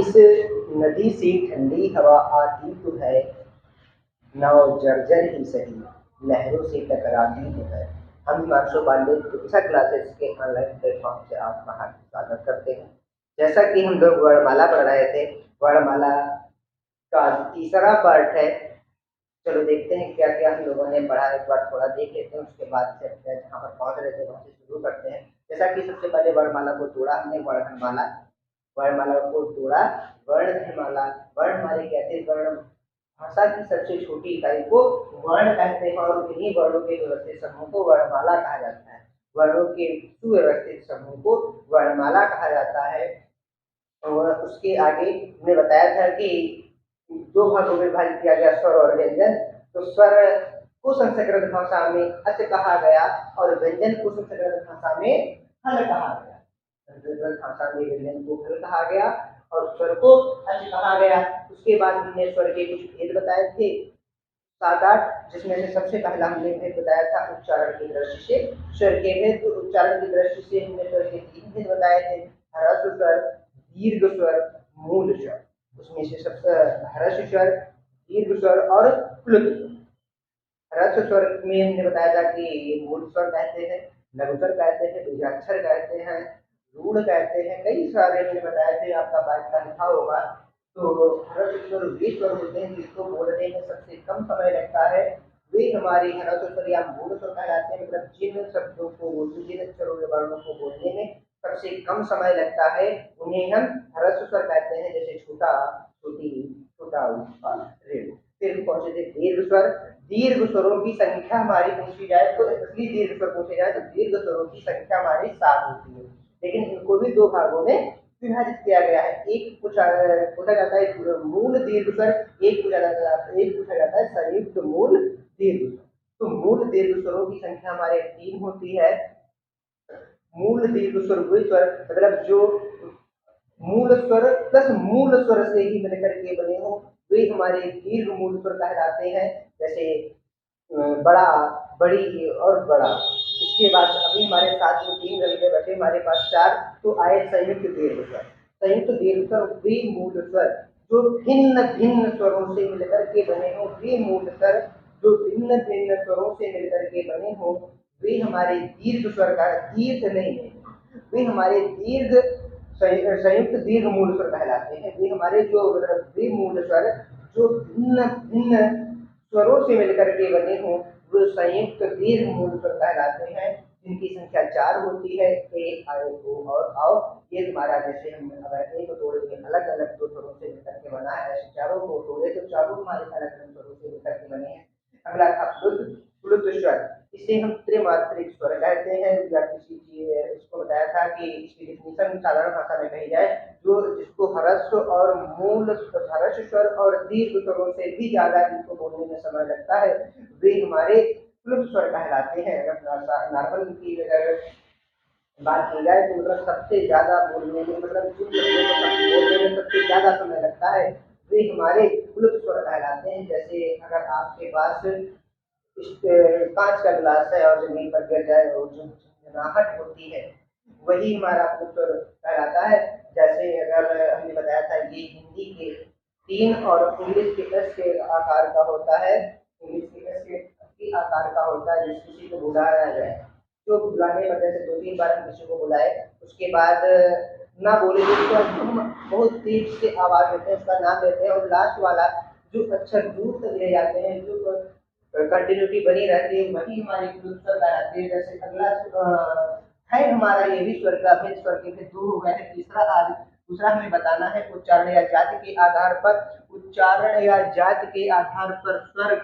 इस नदी से ठंडी हवा आती तो है, नाव जर्जर ही सही, लहरों से टकराती तो है। हम हिमांशु पांडे दीक्षा क्लासेस के ऑनलाइन प्लेटफॉर्म से आपका हार्दिक स्वागत करते हैं। जैसा कि हम लोग वर्णमाला पढ़ रहे थे, वर्णमाला का तीसरा पार्ट है। चलो देखते हैं क्या क्या हम लोगों ने पढ़ा, एक बार थोड़ा देख लेते हैं, उसके बाद से जहाँ पर पहुँच रहे थे वहाँ से शुरू करते हैं। जैसा कि सबसे पहले वर्णमाला को तोड़ा हमने, वर्णमाला, वर्णमाला को तोड़ा, वर्णमाला, वर्णमाला कहते हैं वर्ण भाषा की सबसे छोटी इकाई को वर्ण कहते हैं और इन्हीं वर्णों के व्यवस्थित समूह को वर्णमाला कहा जाता है। वर्णों के सुव्यवस्थित समूह को वर्णमाला कहा जाता है। और उसके आगे हमने बताया था कि दो भागों में विभाजित किया गया, स्वर और व्यंजन। तो स्वर को संस्कृत भाषा में अच कहा गया और व्यंजन को संस्कृत भाषा में हल कहा गया। संस्कृत भाषा में व्यंजन को हल कहा गया और स्वर को अच कहा गया। उसके बाद हमने स्वर के कुछ भेद बताए थे, 7-8, जिसमें से सबसे पहला हमने भेद बताया था उच्चारण की दृष्टि से। स्वर के भेद, तो उच्चारण की दृष्टि से हमने स्वर के 3 भेद बताए थे, ह्रस्व स्वर, दीर्घ स्वर, मूल स्वर। उसमें से सबसे ह्रस्व स्वर, दीर्घ स्वर और प्लुत स्वर। ह्रस्व स्वर में हमने बताया था कि ये मूल स्वर कहते हैं, लघु स्वर कहते हैं, बीजाक्षर कहते हैं, रूढ़ कहते हैं, कई सारे हमने बताए थे, आपका बात का लिखा होगा। तो ह्रस्व स्वर वे स्वर होते हैं जिसको बोलने में सबसे कम समय लगता है, वे हमारे ह्रस्व स्वर या मूल स्वर कहलाते हैं। मतलब जिन शब्दों को, जिन अक्षरों या वर्णों को बोलने में सबसे कम समय लगता है उन्हें हम ह्रस्व स्वर कहते हैं, जैसे छोटा, छोटी, छोटा, ऋण। फिर पहुंचे थे दीर्घ स्वर। दीर्घ स्वरों की संख्या हमारी पूछी जाए तो, असली दीर्घ स्वर पूछे जाए तो दीर्घ स्वरों की संख्या हमारी 7 होती है, लेकिन इनको भी 2 भागों में विभाजित किया गया है। एक पूछा जाता है मूल दीर्घ स्वर, एक पूछा जाता है संयुक्त मूल दीर्घ स्वर। तो मूल दीर्घ स्वरों की संख्या हमारे 3 होती है। मूल दीर्घ स्वर वे स्वर, मतलब जो मूल स्वर प्लस मूल स्वर से ही मिलकर के बने हो, वे हमारे दीर्घ मूल स्वर कहलाते हैं। जैसे बड़ा, बड़ी और बड़ा। इसके बाद अभी हमारे साथ में 3 रह बचे, हमारे पास 4, तो आए संयुक्त दीर्घ स्वर। संयुक्त दीर्घ स्वर वे मूल स्वर जो भिन्न भिन्न स्वरों से मिलकर के बने हो, वे मूल स्वर जो भिन्न भिन्न स्वरों से मिलकर के बने हो, वे हमारे दीर्घ स्वर का, दीर्घ नहीं है, वे हमारे दीर्घ संयुक्त दीर्घ मूल स्वर कहलाते हैं। वे हमारे जो वे मूल स्वर जो भिन्न भिन्न स्वरों से मिलकर के बने हों, वो संयुक्त दीर्घ मूल स्वर कहलाते हैं, जिनकी संख्या 4 होती है, ए, आए, ओ और आओ। ये तुम्हारा, जैसे हम अगर एक तोड़ के अलग अलग 2 स्वरों से मिलकर के बना है, ऐसे चारों को तोड़े तो चारों हमारे अलग अलग स्वरों से मिलकर के बने हैं। अगला था प्लुत, प्लुत स्वर। इसे हम त्रिमात्रिक स्वर कहते हैं, या किसी इसको बताया था कि इसकी डेफिनेशन साधारण भाषा में कही जाए, जो जिसको ह्रस्व और मूल, ह्रस्व स्वर और दीर्घ स्वरों से भी ज्यादा जिसको बोलने में समय लगता है, वे हमारे प्लुत स्वर कहलाते हैं। अगर नॉर्मल की अगर बात की जाए तो मतलब सबसे ज्यादा बोलने में, मतलब जिन शब्दों को बोलने में सबसे ज्यादा समय लगता है, वे हमारे प्लुत स्वर कहलाते हैं। जैसे अगर आपके पास कांच का गिलास है और जमीन पर गिर जाए और जो झनझनाहट होती है, वही हमारा प्लुत स्वर कहलाता है। जैसे अगर हमने बताया था ये हिंदी के 3 और इंग्लिश के 10 के आकार का होता है, इंग्लिश के 10 के आकार का होता है। जिस किसी को बुलाया जाए, तो बुलाने में जैसे 2-3 बार हम किसी को बुलाए, उसके बाद ना बोले तो हम बहुत तेज से आवाज देते हैं, उसका नाम लेते हैं, और लास्ट वाला जो अक्षर दूर तक ले जाते हैं, जो कंटिन्यूटी बनी रहती है, वही हमारी प्लुत स्वर कहलाती है। जैसे अगला है हमारा ये भी स्वर का भेद, स्वर के भेद 2 हो गए हैं। दूसरा हमें बताना है उच्चारण या जाति के आधार पर। उच्चारण या जाति के आधार पर स्वर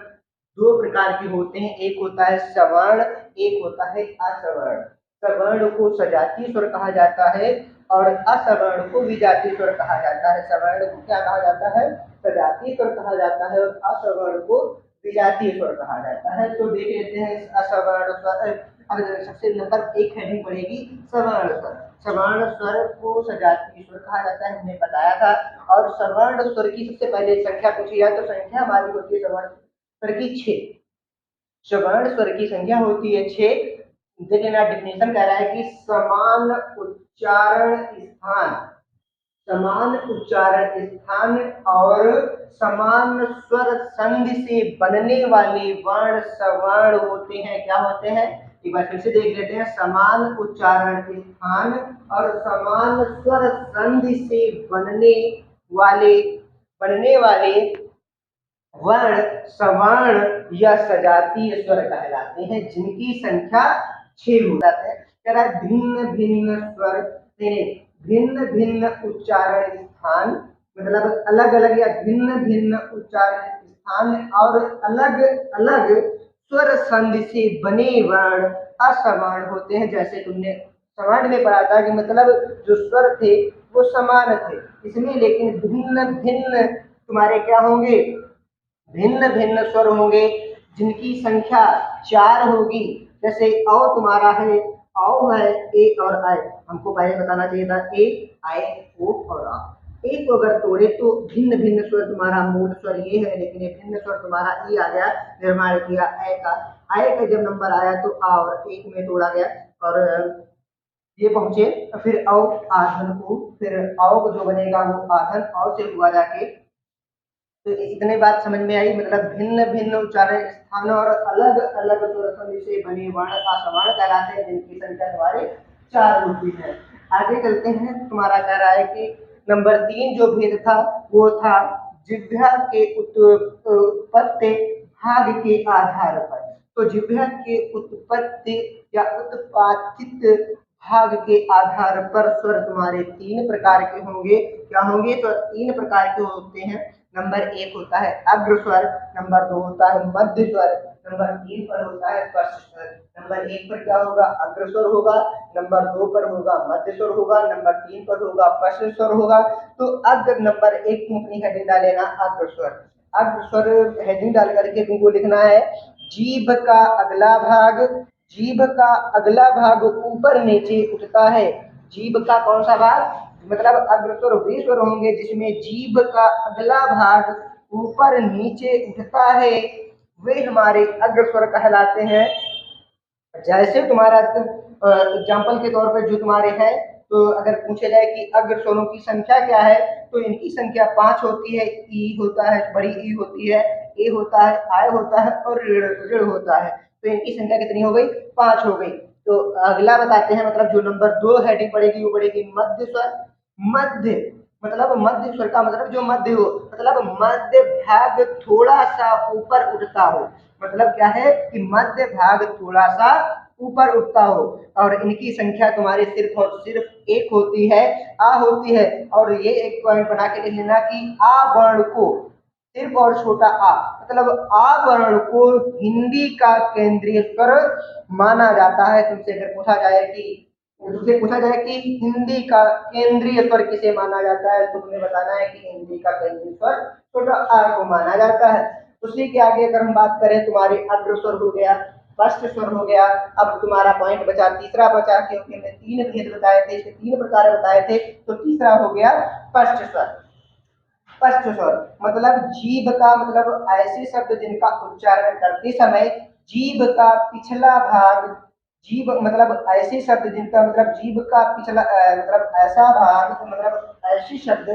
2 प्रकार के होते हैं, एक होता है सवर्ण, एक होता है असवर्ण। सवर्ण को सजातीय स्वर कहा जाता है और असवर्ण को विजातीय स्वर कहा जाता है। सवर्ण को क्या कहा जाता है? सजातीय स्वर कहा जाता है, और असवर्ण को विजातीय स्वर कहा जाता है। तो देख लेते हैं असवर्ण स्वर। अब सबसे नंबर 1 हेडिंग पड़ेगी सवर्ण स्वर। सवर्ण स्वर को सजातीय स्वर कहा जाता है, हमने बताया था। और सवर्ण स्वर की सबसे पहले संख्या पूछी जाए तो संख्या हमारी होती है सवर्ण स्वर की 6। सवर्ण स्वर की संख्या होती है 6। देखिए ना, डेफिनेशन कह रहा है कि समान उच्चारण स्थान, समान उच्चारण स्थान और समान स्वर संधि से बनने वाले वर्ण सवर्ण होते हैं। क्या होते हैं? एक बार फिर से देख लेते हैं। समान उच्चारण स्थान और समान स्वर संधि से बनने वाले वर्ण सवर्ण या सजातीय स्वर कहलाते हैं, जिनकी संख्या 6 हो जाते हैं। कह रहा है भिन्न भिन्न स्वर, भिन्न भिन्न उच्चारण स्थान, मतलब अलग अलग या भिन्न भिन्न उच्चारण स्थान और अलग अलग स्वर संधि से बने वर्ण असवर्ण होते हैं। जैसे तुमने सवर्ण में पढ़ा था कि मतलब जो स्वर थे वो समान थे इसमें, लेकिन भिन्न भिन्न तुम्हारे क्या होंगे? भिन्न भिन्न स्वर होंगे, जिनकी संख्या 4 होगी। जैसे औ तुम्हारा है, औ है, ए और आय। हमको पहले बताना चाहिए था ए, आय, ओ और आ। ए को अगर तोड़े तो भिन्न भिन्न स्वर तुम्हारा मूल स्वर ये है, लेकिन ये भिन्न स्वर तुम्हारा ई आ गया, निर्माण किया ऐ का। आय का जब नंबर आया तो आ और एक में तोड़ा गया और ये पहुंचे, फिर औ आधन को, फिर औ को जो बनेगा वो आधन औ से हुआ जाके। तो इतने बात समझ में आई, मतलब भिन्न भिन्न उच्चारण स्थान और अलग अलग स्वर संधि से बने वर्ण असवर्ण कहलाते हैं, जिनकी संख्या तुम्हारे 4 होती है। आगे चलते हैं। तुम्हारा कह रहा है कि नंबर 3 जो भेद था वो था जिह्वा के उत्पत्ति भाग के आधार पर। तो जिह्वा के उत्पत्ति या उत्पादित भाग के आधार पर स्वर तुम्हारे 3 प्रकार के होंगे। क्या होंगे? तो 3 प्रकार के होते हैं। नंबर 1 होता है अग्र स्वर, नंबर 2 होता है मध्य स्वर, नंबर 3 पर होता है पश्च स्वर। नंबर 1 पर क्या होगा? अग्र स्वर होगा, नंबर 2 पर होगा मध्य स्वर होगा, नंबर 3 पर होगा पश्च स्वर होगा। तो अग्र नंबर 1 तुम अपनी हेडिंग डाल लेना अग्र स्वर। अग्र स्वर हेडिंग डाल करके तुमको लिखना है जीभ का अगला भाग, जीभ का अगला भाग ऊपर नीचे उठता है। जीभ का कौन सा भाग? मतलब अग्रस्वर वे स्वर होंगे जिसमें जीभ का अगला भाग ऊपर नीचे उठता है, वे हमारे अग्रस्वर कहलाते हैं। जैसे तुम्हारा एग्जाम्पल के तौर पर जो तुम्हारे हैं, तो अगर पूछा जाए कि अग्रस्वरों की संख्या क्या है, तो इनकी संख्या 5 होती है। ई होता है, बड़ी ई होती है, ए होता है, आय होता है और ऋण होता है। तो इनकी संख्या कितनी हो गई? 5 हो गई। तो अगला बताते हैं, मतलब जो नंबर 2 हेडिंग पड़ेगी वो पड़ेगी मध्य स्वर। मध्य मतलब मध्य स्वर का मतलब जो मध्य हो, मतलब मध्य भाग थोड़ा सा ऊपर उठता हो। मतलब क्या है कि मध्य भाग थोड़ा सा ऊपर उठता हो, और इनकी संख्या तुम्हारी सिर्फ और सिर्फ 1 होती है, आ होती है। और ये एक पॉइंट बना के लिख लेना कि आ वर्ण को, सिर्फ और छोटा आ, मतलब आ वर्ण को हिंदी का केंद्रीय स्वर माना जाता है। तुमसे अगर पूछा जाए कि हिंदी का केंद्रीय स्वर किसे माना जाता है, तो तुम्हें बताना है कि हिंदी का केंद्रीय स्वर छोटा आ को माना जाता है। उसी के आगे अगर हम बात करें, तुम्हारे अग्र स्वर हो गया, स्पष्ट स्वर हो गया। अब तुम्हारा पॉइंट बचा, तीसरा बचा, क्योंकि हमने 3 भेद बताए थे, इसके 3 प्रकार बताए थे, तो तीसरा हो गया स्पष्ट स्वर। स्पष्ट स्वर मतलब जीभ का, मतलब ऐसे शब्द जिनका उच्चारण करते समय जीभ का पिछला भाग, जीभ मतलब ऐसे शब्द जिनका मतलब जीभ का पिछला मतलब ऐसा भाग, मतलब ऐसे शब्द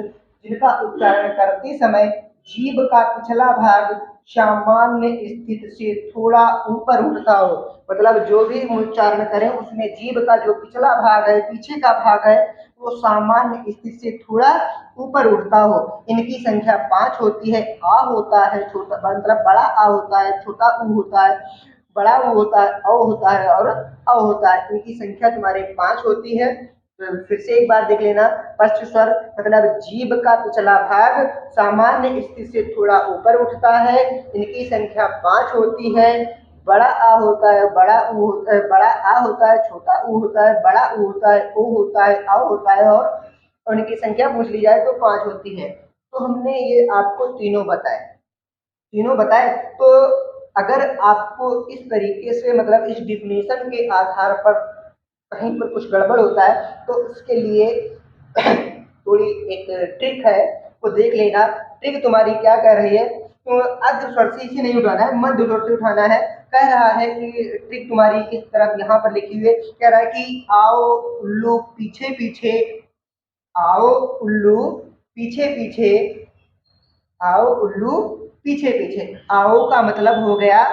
जिनका उच्चारण करते समय जीभ का पिछला भाग सामान्य स्थिति से थोड़ा ऊपर उठता हो। मतलब जो भी उच्चारण करें उसमें जीभ का जो पिछला भाग है, पीछे का भाग है, वो सामान्य स्थिति से थोड़ा ऊपर उठता हो। इनकी संख्या 5 होती है। आ होता है छोटा, मतलब बड़ा आ होता है, छोटा ऊ होता है, बड़ा ऊ होता है, औ होता है और अ होता है। इनकी संख्या तुम्हारे 5 होती है। तो फिर से एक बार देख लेना। स्पष्ट स्वर मतलब जीभ का पिछला भाग सामान्य स्थिति से थोड़ा ऊपर उठता है, इनकी संख्या 5 होती है। बड़ा आ होता है, बड़ा ऊ होता है, बड़ा आ होता है, छोटा ऊ होता है, बड़ा ऊ होता है, ओ होता है, औ होता है और इनकी संख्या पूछ ली जाए तो 5 होती है। तो हमने ये आपको तीनों बताए। तो अगर आपको इस तरीके से, मतलब इस डिफिनेशन के आधार पर कहीं पर कुछ गड़बड़ होता है, तो उसके लिए थोड़ी एक ट्रिक है, वो देख लेना। ट्रिक तुम्हारी क्या कह रही है, तो अग्र स्वर से इसे नहीं उठाना है, मध्य स्वर से उठाना है। कह रहा है कि ट्रिक तुम्हारी इस तरफ यहाँ पर लिखी हुई है, कह रहा है कि आओ लोग पीछे पीछे आओ उल्लू पीछे पीछे, आओ उल्लू पीछे पीछे। आओ का मतलब हो गया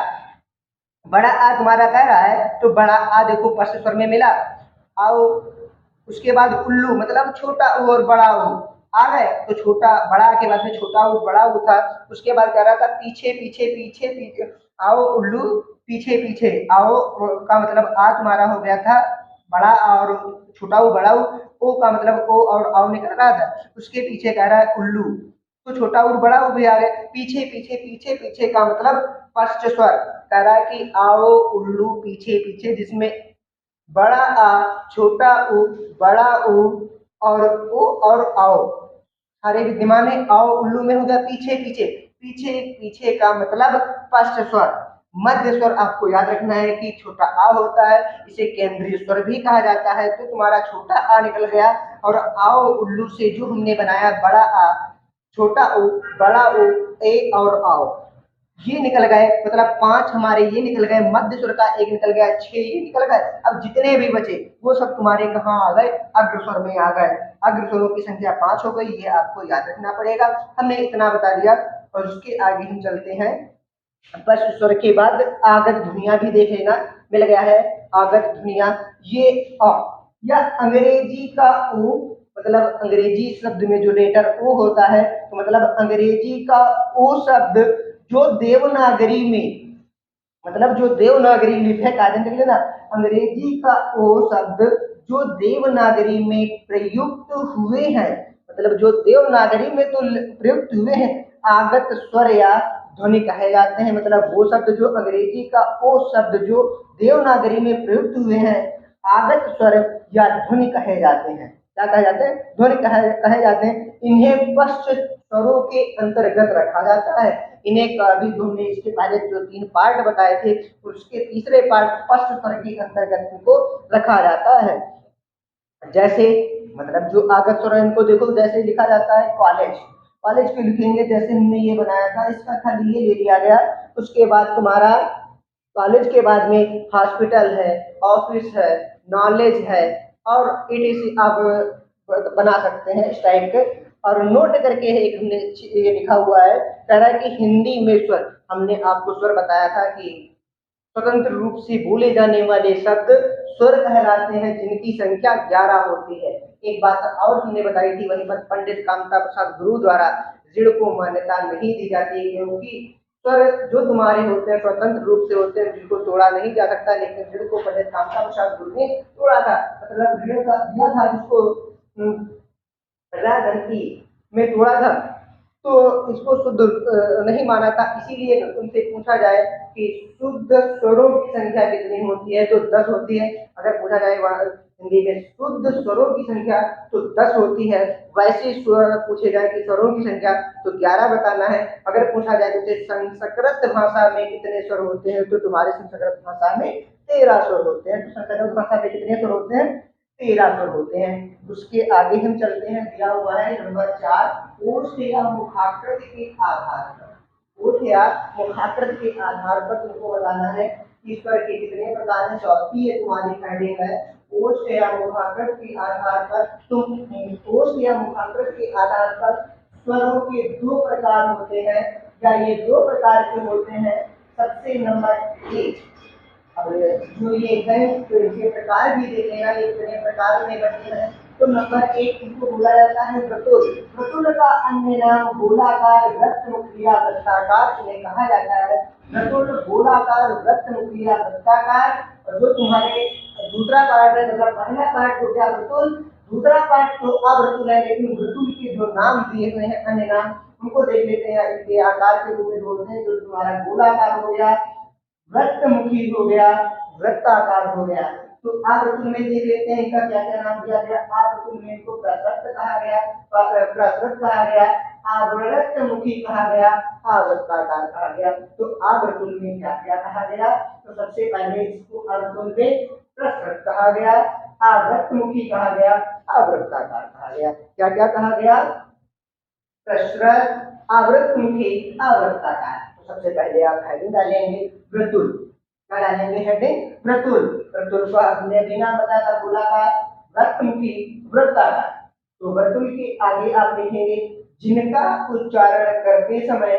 बड़ा आ तुम्हारा कह रहा है तो बड़ा आ देखो फर्स्ट स्वर में मिला। आओ उसके बाद उल्लू मतलब छोटा ऊ और बड़ा ऊ आ गए तो छोटा बड़ा के बाद में छोटा ऊ बड़ा ऊ था। उसके बाद कह रहा था पीछे पीछे पीछे पीछे। आओ उल्लू पीछे पीछे। आओ का मतलब आ तुम्हारा हो गया था बड़ा आ और छोटा ऊ बड़ा ऊ। ओ का मतलब ओ और आओ निकल रहा था। उसके पीछे कह रहा है उल्लू तो छोटा ऊ बड़ा ऊ भी आ गए। पीछे पीछे पीछे पीछे का मतलब फर्स्ट स्वर कह रहा है कि आओ उल्लू पीछे पीछे, जिसमें बड़ा आ छोटा ऊ बड़ा ऊ और ओ और आओ सारे विद्यमान है। आओ उल्लू में हो गया पीछे पीछे। पीछे पीछे का मतलब फर्स्ट स्वर। मध्य स्वर आपको याद रखना है कि छोटा आ होता है, इसे केंद्रीय स्वर भी कहा जाता है। तो तुम्हारा छोटा आ निकल गया और आओ उल्लू से जो हमने बनाया बड़ा आ छोटा ऊ बड़ा ऊ ए और आओ ये निकल गए। मतलब 5 हमारे ये निकल गए, मध्य स्वर का एक निकल गया, 6 ये निकल गए। अब जितने भी बचे वो सब तुम्हारे कहाँ आ गए, अग्र स्वर में आ गए। अग्र स्वरों की संख्या 5 हो गई, ये आपको याद रखना पड़ेगा। हमने इतना बता दिया और उसके आगे हम चलते हैं। स्पष्ट स्वर के बाद आगत ध्वनियां भी देख लेना, मिल गया है आगत ध्वनियां। ये अ या अंग्रेजी का ओ, मतलब अंग्रेजी शब्द में जो लेटर ओ होता है तो मतलब अंग्रेजी का ओ शब्द जो देवनागरी में, मतलब जो देवनागरी लिपि है कायदे देख लेना। अंग्रेजी का ओ शब्द जो देवनागरी में प्रयुक्त हुए हैं, मतलब जो देवनागरी में तो प्रयुक्त हुए हैं आगत स्वर या ध्वनि कहे जाते हैं। मतलब वो शब्द जो अंग्रेजी का ओ शब्द जो देवनागरी में प्रयुक्त हुए हैं आगत स्वर या ध्वनि कहे जाते हैं। क्या कहे जाते हैं? ध्वनि कहे जाते हैं। इन्हें स्पष्ट स्वरों के अंतर्गत रखा जाता है। इन्हें अभी हमने इसके पहले जो 3 पार्ट बताए थे उसके तीसरे पार्ट स्पष्ट स्वर के अंतर्गत इनको रखा जाता है। जैसे मतलब जो आगत स्वर इनको देखो, जैसे लिखा जाता है कॉलेज, कॉलेज को लिखेंगे जैसे हमने ये बनाया था, इसका खाली ये ले लिया गया। उसके बाद तुम्हारा कॉलेज के बाद में हॉस्पिटल है, ऑफिस है, नॉलेज है और etc आप बना सकते हैं इस टाइप के। और नोट करके एक हमने ये लिखा हुआ है, कह रहा है कि हिंदी में स्वर, हमने आपको स्वर बताया था कि स्वतंत्र रूप से बोले जाने वाले शब्द स्वर कहलाते हैं जिनकी संख्या 11 होती है। एक बात और हमने बताई थी वहीं पर पंडित कामता प्रसाद गुरु द्वारा ऋण को मान्यता नहीं दी जाती, क्योंकि स्वर जो तुम्हारे होते हैं स्वतंत्र रूप से होते हैं, जिनको तोड़ा नहीं जा सकता। लेकिन ऋण को पंडित कामता प्रसाद गुरु ने तोड़ा था, मतलब ऋण का दिया था जिसको धरती में तोड़ा था तो इसको शुद्ध नहीं माना था। इसीलिए उनसे पूछा जाए कि शुद्ध स्वरों की संख्या कितनी होती है तो 10 होती है। अगर पूछा जाए हिंदी में शुद्ध स्वरों की संख्या तो 10 होती है। वैसे स्वर पूछे जाए कि स्वरों की संख्या तो 11 बताना है। अगर पूछा जाए तो संस्कृत भाषा में कितने स्वर होते हैं तो तुम्हारे संस्कृत भाषा में 13 स्वर होते हैं। तो संस्कृत भाषा में कितने स्वर होते हैं? 13 स्वर होते हैं। उसके आगे हम चलते हैं, दिया हुआ है नंबर 4, ओठ या मुखाकृत के आधार पर। ओठ या मुखाकृत के आधार पर तुमको बताना है कि स्वर के कितने प्रकार हैं। चौथी ये तुम्हारी हेडिंग है, ओठ या मुखाकृत के आधार पर। तुम ओठ या मुखाकृत के आधार पर स्वरों के 2 प्रकार होते हैं, या ये 2 प्रकार के होते हैं। सबसे नंबर 1, अब जो ये है तो इनके प्रकार भी देख लेना, ये कितने प्रकार में बने हैं। तो नंबर 1 इनको बोला जाता है वृतुल। वृतुल का अन्य नाम गोलाकार, वृत्तमुखी या वृत्ताकार इन्हें कहा जाता है। वृतुल, गोलाकार, वृत्तमुखी या वृत्ताकार। और जो तुम्हारे दूसरा पार्ट है, मतलब पहला पार्ट हो गया वृतुल, दूसरा पार्ट तो अवृतुल है, लेकिन वृतुल के जो नाम दिए हुए हैं अन्य नाम उनको देख लेते हैं। इनके आकार के रूप में बोलते हैं। जो तुम्हारा गोलाकार हो गया, वृत्तमुखी हो गया, वृत्ताकार हो गया। तो आवर्तुल में देख लेते हैं इनका क्या क्या नाम दिया गया। आवर्तुल में इनको प्रसक्त कहा गया, प्रसक्त कहा गया, आवृत्तमुखी कहा गया, आवृत्ताकार कहा गया। तो आवर्तुल में क्या क्या कहा गया? तो सबसे पहले इसको आवर्तुल में प्रसक्त कहा गया, आवृत्तमुखी कहा गया, आवृत्ताकार कहा गया। क्या क्या कहा गया? प्रसृत, आवृत्तमुखी, आवृत्ताकार। तो सबसे पहले आप हेडिंग डालेंगे वृतुल। क्या डालेंगे हेडिंग? वृतुल। वृतुल को हमने भी नाम बताया था गोलाकार, वृत्तमुखी, वृत्ताकार। तो वर्तुल के आगे आप लिखेंगे जिनका उच्चारण करते समय,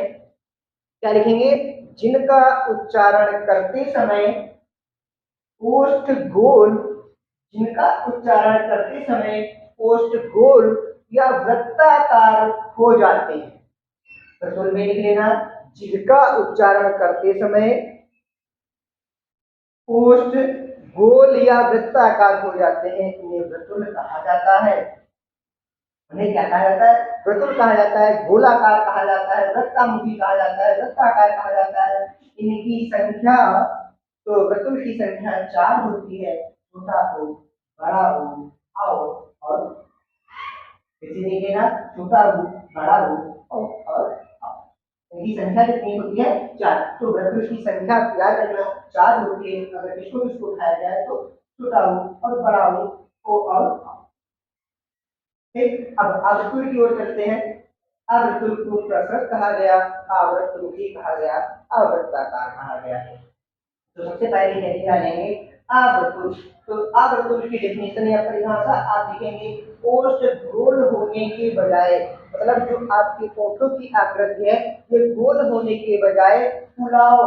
क्या लिखेंगे, जिनका उच्चारण करते समय ओष्ठ गोल, जिनका उच्चारण करते समय ओष्ठ गोल या वृत्ताकार हो जाते हैं। वर्तुल में लिख लेना, जिनका उच्चारण करते समय ओष्ठ गोल या वृत्ताकार हो जाते हैं, इन्हें वर्तुल कहा जाता है। उन्हें क्या कहा जाता है, वर्तुल कहा जाता है, गोलाकार कहा जाता है, वृत्तामुखी कहा जाता है, वृत्ताकार कहा जाता है। इनकी संख्या, तो वर्तुल की संख्या 4 होती है, छोटा हो, बड़ा हो, आओ और किसी ने कहना छोटा हो, बड़ा हो और आओ। इनकी संख्या कितनी होती है, 4। तो वर्तुल की संख्या याद रखना 4 होती है। अगर इसको उठाया जाए तो छोटा हो और बड़ा हो और आओ। ठीक, अब आवर्तुल की ओर चलते हैं। आवर्तुल को प्रसरक कहा गया, आवर्तमुखी कहा गया, आवर्ताकार कहा गया। तो सबसे पहले हेडिंग डालेंगे आवर्तुल। तो आवर्तुल की डेफिनेशन या परिभाषा आप लिखेंगे ओष्ठ गोल होने के बजाय, मतलब जो आपके ओठों की आकृति है ये गोल होने के बजाय फुलाव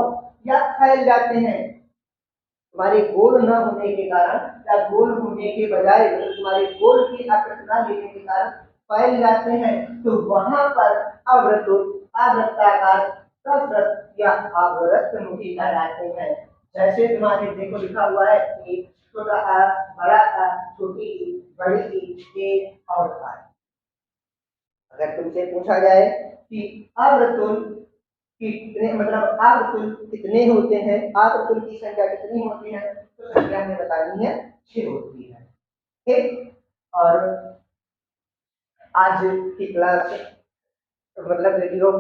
या फैल जाते हैं। तुम्हारे गोल न होने के कारण या गोल होने के बजाय तुम्हारे गोल की आकृति न लेने के कारण फैल जाते हैं, तो वहां पर अवृतुल, आवृत्ताकार, प्रसरक या आवर्तमुखी कहलाते हैं। जैसे तुम्हारे देखो लिखा हुआ है कि छोटा आ, बड़ा आ, छोटी ई, बड़ी ई, ए और आर। अगर तुमसे पूछा जाए कि अवृतुल कितने, मतलब आवर्तुल कितने होते हैं, आवर्तुल की संख्या कितनी होती है, तो संख्या हमें बतानी है 6 होती है। ठीक, और आज की क्लास मतलब वीडियो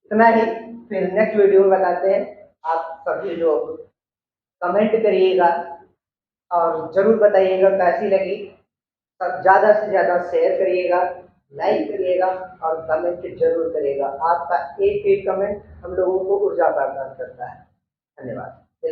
इतना ही, फिर नेक्स्ट वीडियो में बताते हैं। आप सभी लोग कमेंट करिएगा और जरूर बताइएगा कैसी लगी। सब ज़्यादा से ज़्यादा शेयर करिएगा, लाइक करिएगा और कमेंट जरूर करिएगा। आपका एक एक कमेंट हम लोगों को ऊर्जा प्रदान करता है। धन्यवाद।